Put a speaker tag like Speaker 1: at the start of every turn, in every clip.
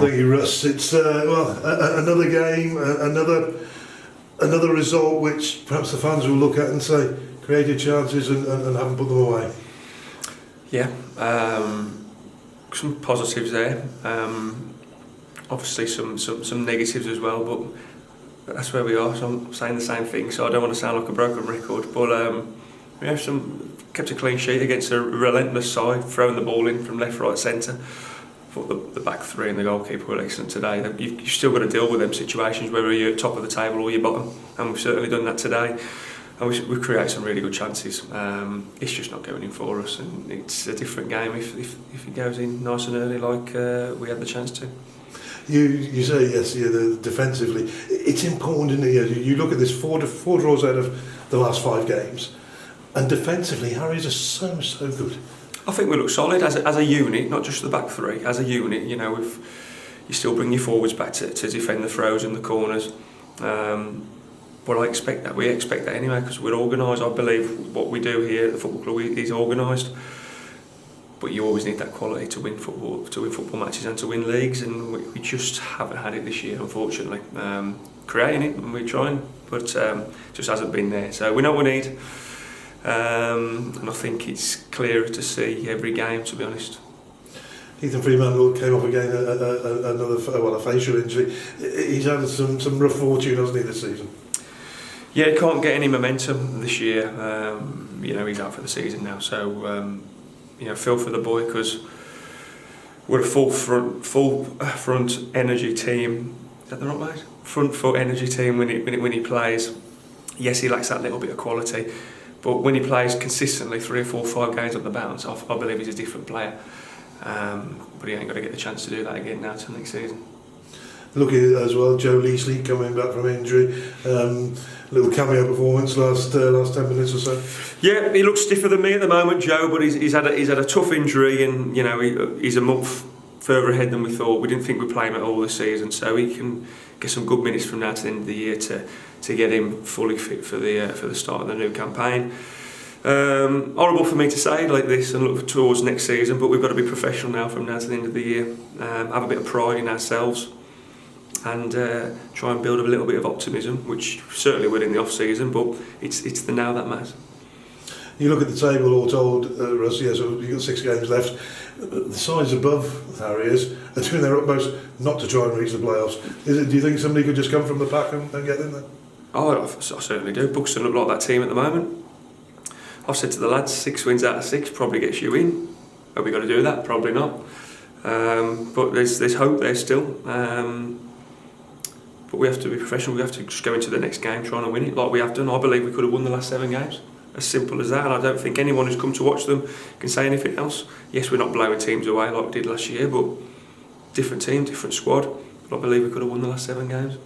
Speaker 1: Thank you, Russ. It's another game, another result which perhaps the fans will look at and say created chances and haven't put them away.
Speaker 2: Yeah, some positives there. Obviously some negatives as well, but that's where we are. So I'm saying the same thing. So I don't want to sound like a broken record, but we have kept a clean sheet against a relentless side, throwing the ball in from left, right, centre. I thought the back three and the goalkeeper were excellent today. You've still got to deal with them situations, whether you're at top of the table or you're bottom, and we've certainly done that today. And we've created some really good chances. It's just not going in for us, and it's a different game if it goes in nice and early like we had the chance to.
Speaker 1: You say yes, defensively. It's important, isn't it? You look at this four draws out of the last 5 games, and defensively, Harriers are so good.
Speaker 2: I think we look solid as a unit, not just the back three. As a unit, you still bring your forwards back to defend the throws and the corners. But I expect that. We expect that anyway because we're organised. I believe what we do here at the football club is organised. But you always need that quality to win football matches and to win leagues, and we just haven't had it this year, unfortunately. Creating it, and we're trying, but just hasn't been there. So we know what we need. And I think it's clearer to see every game, to be honest.
Speaker 1: Ethan Freeman came off again a facial injury. He's had some rough fortune, hasn't he, this season?
Speaker 2: Yeah, he can't get any momentum this year. He's out for the season now, so feel for the boy because we're a full front energy team. Is that the right word? Front foot energy team when he plays. Yes, he lacks that little bit of quality. But when he plays consistently 3 or 4 or 5 games on the bounce, I believe he's a different player. But he ain't got to get the chance to do that again now till next season.
Speaker 1: Looking as well, Joe Leasley coming back from injury. Little cameo performance last 10 minutes or so. Yeah,
Speaker 2: he looks stiffer than me at the moment, Joe. But he's had a tough injury, and he's a month further ahead than we thought. We didn't think we'd play him at all this season, so he can get some good minutes from now to the end of the year to get him fully fit for the start of the new campaign. Horrible for me to say like this and look towards next season, but we've got to be professional now from now to the end of the year. Have a bit of pride in ourselves and try and build a little bit of optimism, which certainly will in the off season, but it's the now that matters.
Speaker 1: You look at the table all told, Russ, so you've got 6 games left. The sides above the Harriers are doing their utmost not to try and reach the playoffs. Do you think somebody could just come from the pack and get in there?
Speaker 2: Oh, I certainly do. Buxton look like that team at the moment. I've said to the lads, 6 wins out of 6 probably gets you in. Have we got to do that? Probably not. But there's hope there still. But we have to be professional. We have to just go into the next game trying to win it like we have done. I believe we could have won the last 7 games. As simple as that, and I don't think anyone who's come to watch them can say anything else. Yes, we're not blowing teams away like we did last year, but different team, different squad. But I believe we could have won the last 7 games.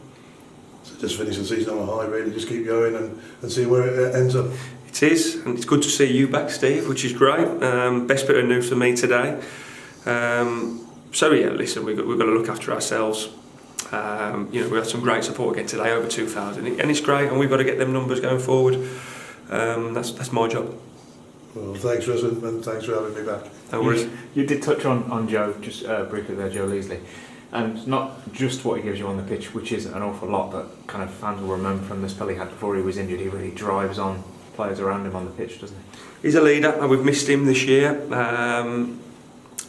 Speaker 1: So just finish the season on a high, really, just keep going and see where it ends up.
Speaker 2: It is, and it's good to see you back, Steve, which is great. Best bit of news for me today. So yeah, listen, we've got to look after ourselves. We had some great support again today, over 2,000, and it's great, and we've got to get them numbers going forward. That's my job.
Speaker 1: Well, thanks, Russ, and thanks for having me back.
Speaker 2: No worries.
Speaker 3: You did touch on Joe just briefly there, Joe Leasley, and not just what he gives you on the pitch, which is an awful lot, but kind of fans will remember from the spell he had before he was injured. He really drives on players around him on the pitch, doesn't he?
Speaker 2: He's a leader, and we've missed him this year.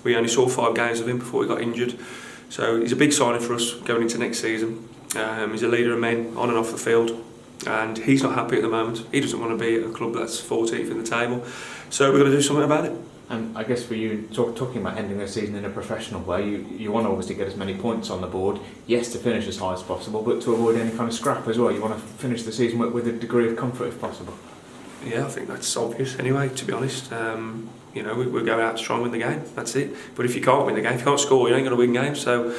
Speaker 2: We only saw 5 games of him before he got injured, so he's a big signing for us going into next season. He's a leader of men on and off the field. And he's not happy at the moment. He doesn't want to be at a club that's 14th in the table. So we've got to do something about it.
Speaker 3: And I guess for you, talking about ending the season in a professional way, you want to obviously get as many points on the board. Yes, to finish as high as possible, but to avoid any kind of scrap as well. You want to finish the season with a degree of comfort if possible.
Speaker 2: Yeah, I think that's obvious anyway, to be honest. We go out strong in the game, that's it. But if you can't win the game, if you can't score, you ain't going to win games. So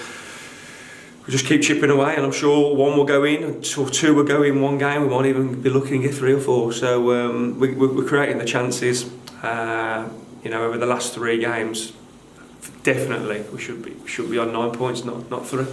Speaker 2: we just keep chipping away, and I'm sure 1 will go in, or 2 will go in one game. We might even be looking at 3 or 4. So we're creating the chances. Over the last 3 games, definitely we should be on 9 points, not 3.